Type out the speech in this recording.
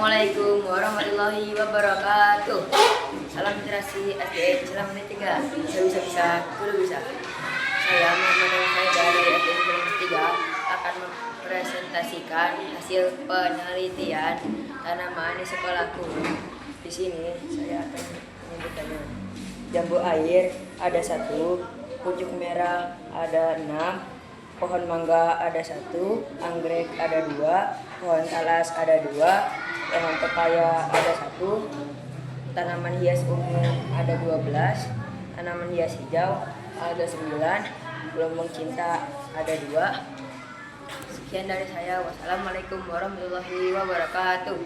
Assalamualaikum warahmatullahi wabarakatuh. Salam literasi SDN Islam Negeri 3. Bisa, guru bisa. Saya Muhammad Faida dari SDN Islam Negeri 3 akan mempresentasikan hasil penelitian tanaman di sekolahku. Di sini saya akan menyebutkannya. Jambu air ada 1, pucuk merah ada 6, pohon mangga ada 1, anggrek ada 2, pohon talas ada 2, pohon pepaya ada 1, tanaman hias ungu ada 12, tanaman hias hijau ada 9, gelombang cinta ada 2. Sekian dari saya. Wassalamualaikum warahmatullahi wabarakatuh.